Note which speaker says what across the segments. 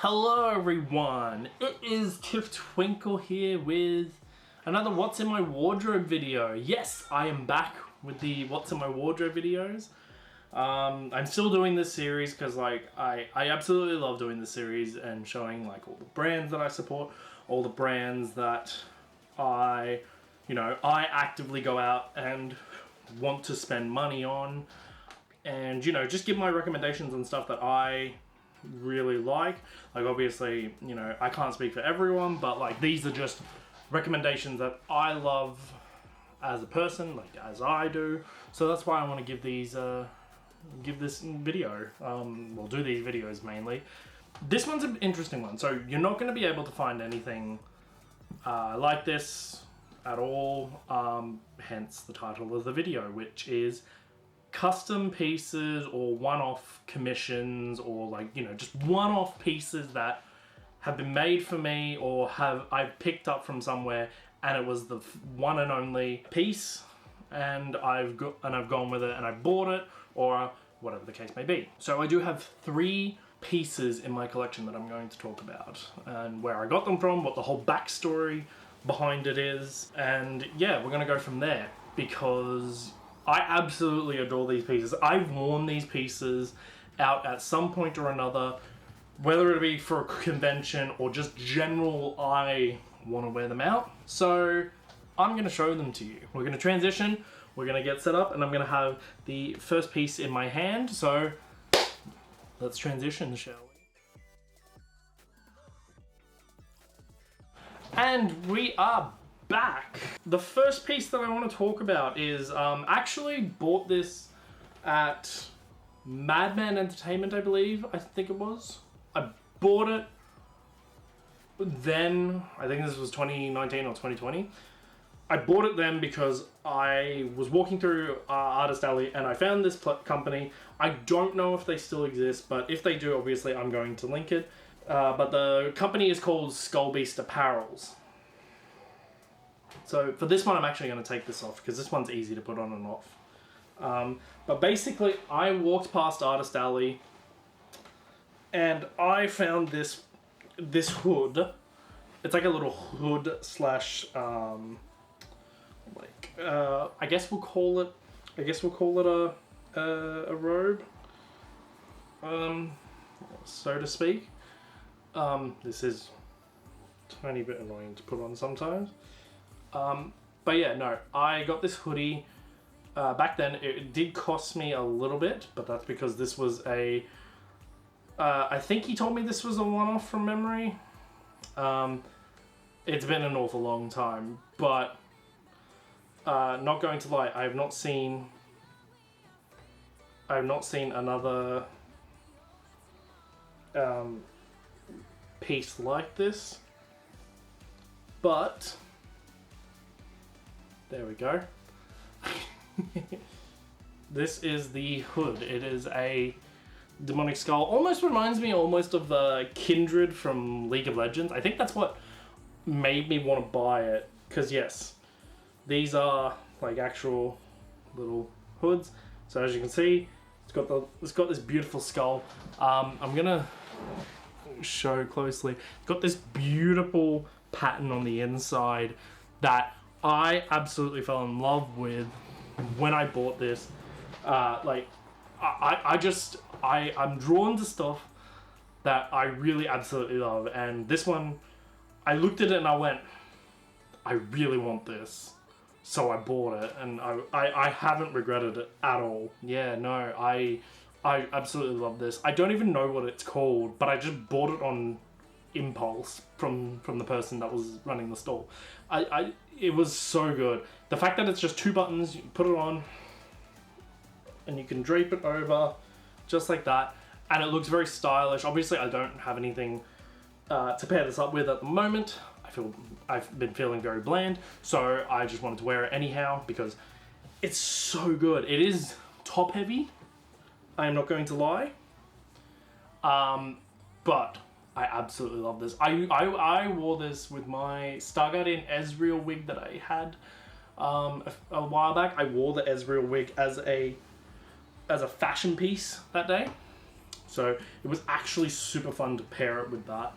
Speaker 1: Hello everyone, it is Tiff Twinkle here with another What's in My Wardrobe video. Yes, I am back with the What's in My Wardrobe videos. I'm still doing this series because I absolutely love doing this series and showing like all the brands that I support, all the brands that I actively go out and want to spend money on, and just give my recommendations on stuff that I really like. Obviously, I can't speak for everyone, but like these are just recommendations that I love as a person, like as I do. So that's why I want to give these give this video. We'll do these videos mainly. This one's an interesting one. So you're not going to be able to find anything like this at all. Hence the title of the video, which is custom pieces or one-off commissions, or just one-off pieces that have been made for me or I've picked up from somewhere, and it was the one and only piece, and I've gone with it and I bought it, or whatever the case may be. So I do have 3 pieces in my collection that I'm going to talk about, and where I got them from, what the whole backstory behind it is, and yeah, we're gonna go from there because I absolutely adore these pieces. I've worn these pieces out at some point or another, whether it be for a convention or just general, I want to wear them out. So I'm going to show them to you. We're going to transition, we're going to get set up, and I'm going to have the first piece in my hand. So let's transition, shall we? And we are back. The first piece that I want to talk about is actually bought this at Madman Entertainment, I think it was. I bought it then, I think this was 2019 or 2020. I bought it then because I was walking through Artist Alley and I found this company. I don't know if they still exist, but if they do, obviously I'm going to link it. But the company is called Skull Beast Apparels. So for this one, I'm actually going to take this off because this one's easy to put on and off. But basically, I walked past Artist Alley and I found this hood. It's like a little hood slash, I guess we'll call it a robe, so to speak. This is a tiny bit annoying to put on sometimes. But yeah, no, I got this hoodie, back then. It did cost me a little bit, but that's because this was I think he told me this was a one-off from memory. It's been an awful long time, but, not going to lie, I have not seen another, piece like this, but there we go. This is the hood. It is a demonic skull. Almost reminds me of the Kindred from League of Legends. I think that's what made me want to buy it. Because yes, these are like actual little hoods. So as you can see, it's got this beautiful skull. I'm gonna show closely. It's got this beautiful pattern on the inside that I absolutely fell in love with when I bought this. I'm drawn to stuff that I really absolutely love, and this one, I looked at it and I went, I really want this, so I bought it, and I haven't regretted it at all. Yeah, no, I absolutely love this. I don't even know what it's called, but I just bought it on impulse from the person that was running the store. It was so good. The fact that it's just 2 buttons, you put it on and you can drape it over just like that, and it looks very stylish. Obviously I don't have anything to pair this up with at the moment. I've been feeling very bland, so I just wanted to wear it anyhow because it's so good. It is top heavy, I am not going to lie, but I absolutely love this. I wore this with my Star Guardian Ezreal wig that I had a while back. I wore the Ezreal wig as a fashion piece that day. So it was actually super fun to pair it with that.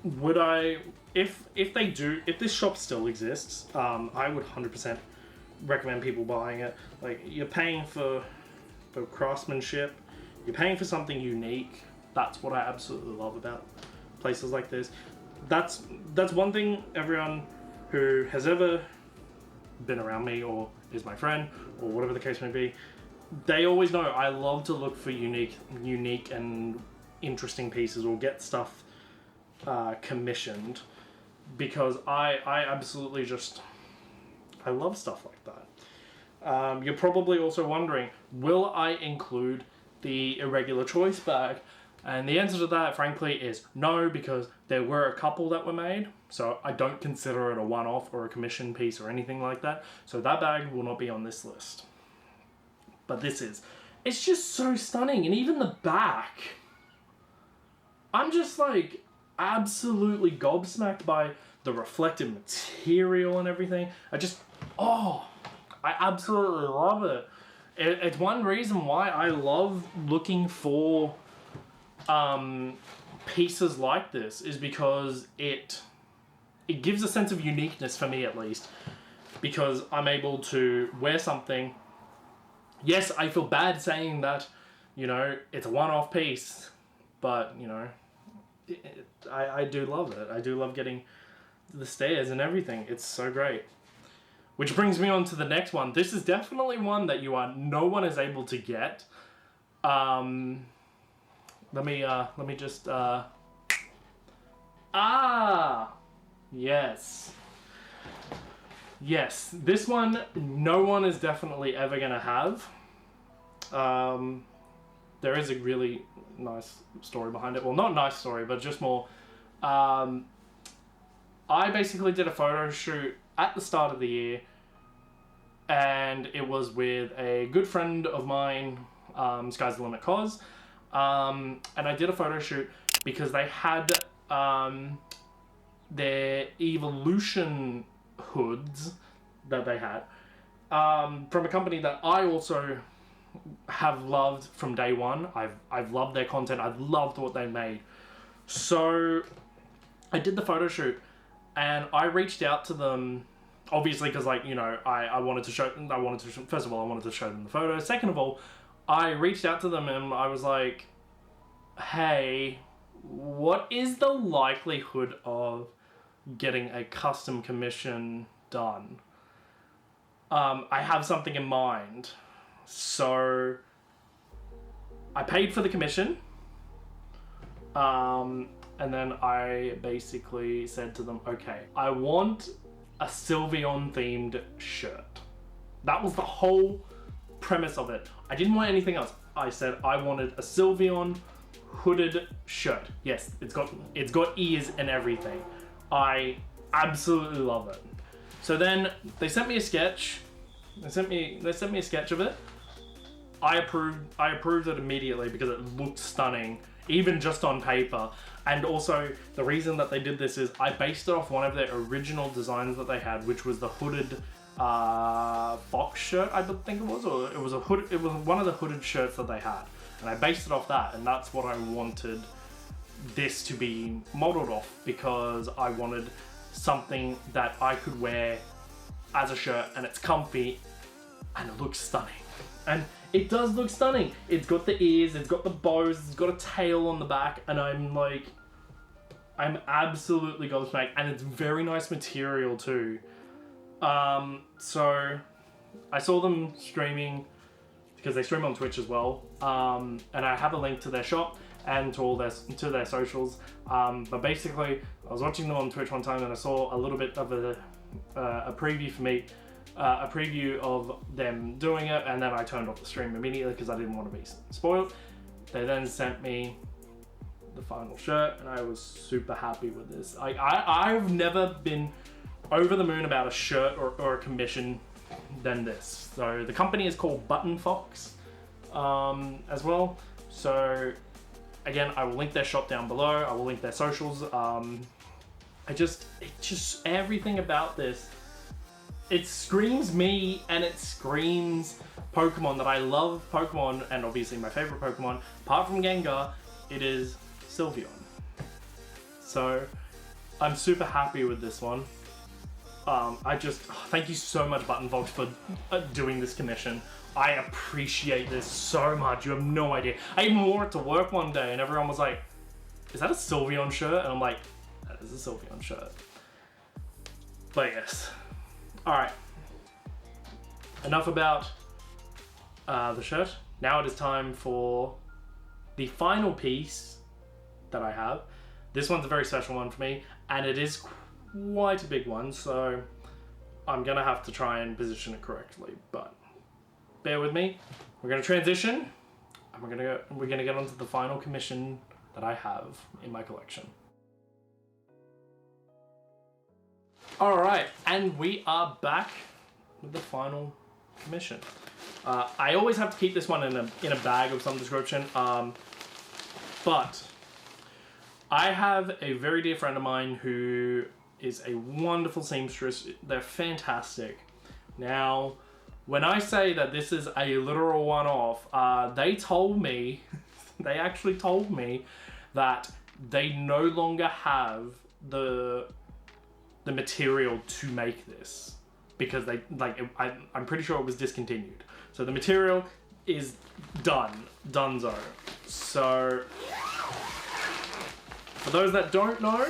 Speaker 1: Would I, if this shop still exists, I would 100% recommend people buying it. Like, you're paying for craftsmanship, you're paying for something unique. That's what I absolutely love about places like this. That's one thing everyone who has ever been around me or is my friend or whatever the case may be, they always know I love to look for unique and interesting pieces or get stuff commissioned, because I absolutely just, I love stuff like that. You're probably also wondering, will I include the irregular choice bag? And the answer to that, frankly, is no, because there were a couple that were made, so I don't consider it a one-off or a commission piece or anything like that. So that bag will not be on this list. But this is. It's just so stunning, and even the back, I'm just like absolutely gobsmacked by the reflective material and everything. I absolutely love it. It's one reason why I love looking for pieces like this, is because it gives a sense of uniqueness for me, at least, because I'm able to wear something. Yes, I feel bad saying that, you know, it's a one-off piece, but, you know, I do love it. I do love getting the stairs and everything. It's so great. Which brings me on to the next one. This is definitely one that no one is able to get. Let me just, yes. Yes, this one, no one is definitely ever gonna have. There is a really nice story behind it. Well, not nice story, but just more. I basically did a photo shoot at the start of the year, and it was with a good friend of mine, Sky's the Limit Cos, and I did a photo shoot because they had their Evolution hoods that they had from a company that I also have loved from day one. I've loved their content. I've loved what they made. So I did the photo shoot, and I reached out to them, obviously, because, like, you know, I wanted to show first of all, I wanted to show them the photos. Second of all, I reached out to them and I was like, hey, what is the likelihood of getting a custom commission done? I have something in mind. So I paid for the commission, and then I basically said to them, okay, I want a Sylveon themed shirt. That was the whole premise of it. I didn't want anything else. I said I wanted a Sylveon hooded shirt. Yes, it's got ears and everything. I absolutely love it. So then they sent me a sketch. They sent me a sketch of it. I approved it immediately because it looked stunning, even just on paper. And also, the reason that they did this is I based it off one of their original designs that they had, which was the hooded box shirt, I think it was, or it was a hood. It was one of the hooded shirts that they had, and I based it off that, and that's what I wanted this to be modeled off, because I wanted something that I could wear as a shirt, and it's comfy, and it looks stunning. And it does look stunning. It's got the ears, it's got the bows, it's got a tail on the back, and I'm absolutely gobsmacked, and it's very nice material too. So I saw them streaming, because they stream on Twitch as well, and I have a link to their shop and to all their socials. But basically, I was watching them on Twitch one time, and I saw a little bit of a preview for me. A preview of them doing it, and then I turned off the stream immediately because I didn't want to be spoiled. They then sent me the final shirt, and I was super happy with this. I've never been over the moon about a shirt or a commission than this. So the company is called Button Fox as well. So again, I will link their shop down below. I will link their socials. It's just everything about this. It screams me, and it screams Pokemon that I love Pokemon, and obviously my favorite Pokemon, apart from Gengar, it is Sylveon. So I'm super happy with this one. Thank you so much, Button Fox, for doing this commission. I appreciate this so much. You have no idea. I even wore it to work one day and everyone was like, is that a Sylveon shirt? And I'm like, that is a Sylveon shirt. But yes. Alright. Enough about the shirt. Now it is time for the final piece that I have. This one's a very special one for me, and it is quite a big one, so I'm gonna have to try and position it correctly, but bear with me. We're gonna transition, and we're gonna get onto the final commission that I have in my collection. Alright, and we are back with the final commission. I always have to keep this one in a bag of some description, but I have a very dear friend of mine who is a wonderful seamstress. They're fantastic. Now, when I say that this is a literal one-off, they told me, they actually told me that they no longer have the material to make this because they I'm pretty sure it was discontinued. So the material is donezo. So for those that don't know,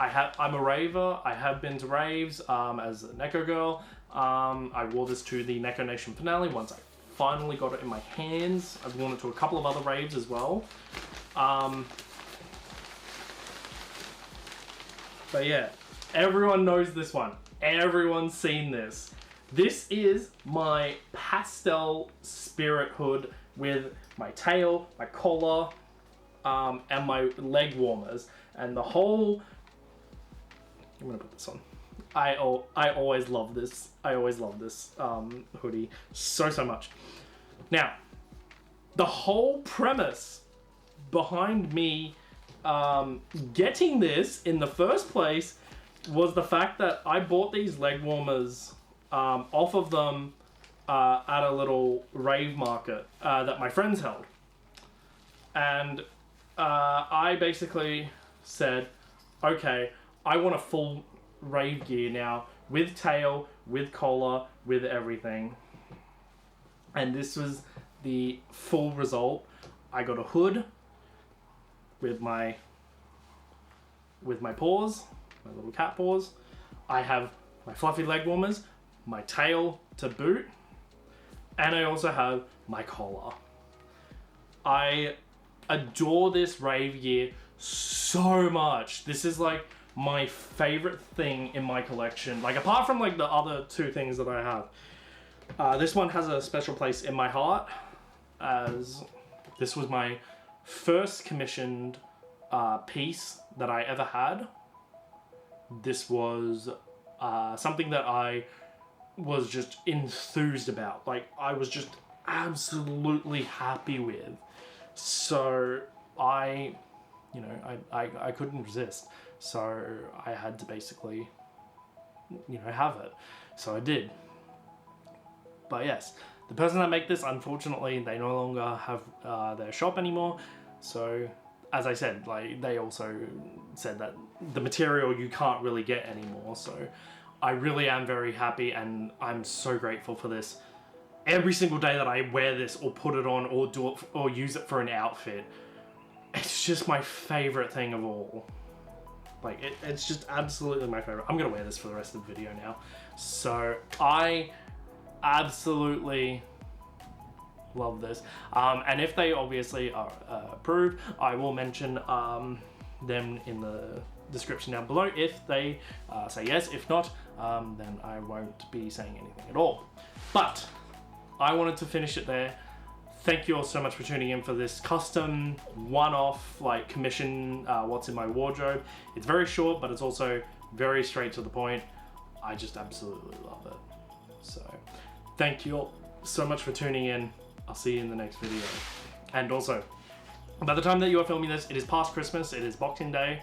Speaker 1: I'm a raver. I have been to raves as a Neko girl. I wore this to the Neko Nation finale once I finally got it in my hands. I've worn it to a couple of other raves as well. But yeah, everyone knows this one. Everyone's seen this. This is my pastel spirit hood with my tail, my collar, and my leg warmers. And the whole... I'm gonna put this on. I always love this. I always love this hoodie so much. Now, the whole premise behind me getting this in the first place was the fact that I bought these leg warmers off of them at a little rave market that my friends held. And I basically said, okay, I want a full rave gear now, with tail, with collar, with everything. And this was the full result. I got a hood with my paws, my little cat paws. I have my fluffy leg warmers, my tail to boot, and I also have my collar. I adore this rave gear so much. This is like my favorite thing in my collection. Like, apart from like the other two things that I have, this one has a special place in my heart, as this was my first commissioned piece that I ever had. This was something that I was just enthused about. Like, I was just absolutely happy with. So I couldn't resist. So I had to basically, have it. So I did. But yes, the person that make this, unfortunately, they no longer have their shop anymore. So, as I said, like, they also said that the material you can't really get anymore. So I really am very happy, and I'm so grateful for this. Every single day that I wear this or put it on or do it or use it for an outfit, it's just my favorite thing of all. Like, it's just absolutely my favorite. I'm gonna wear this for the rest of the video now. So I absolutely love this. And if they obviously are approved, I will mention them in the description down below if they say yes. If not, then I won't be saying anything at all. But I wanted to finish it there. Thank you all so much for tuning in for this custom one-off like commission what's in my wardrobe. It's very short, but it's also very straight to the point. I just absolutely love it. So thank you all so much for tuning in. I'll see you in the next video. And also, by the time that you are filming this, it is past Christmas. It is Boxing Day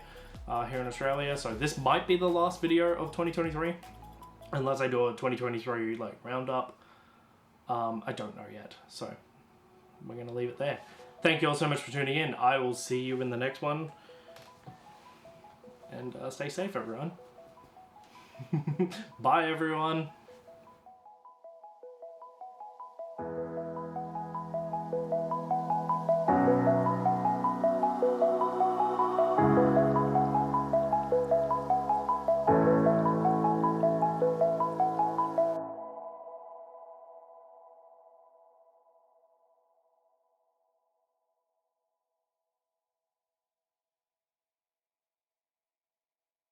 Speaker 1: here in Australia. So this might be the last video of 2023, unless I do a 2023 like roundup. I don't know yet. So we're going to leave it there. Thank you all so much for tuning in. I will see you in the next one. And stay safe, everyone. Bye, everyone.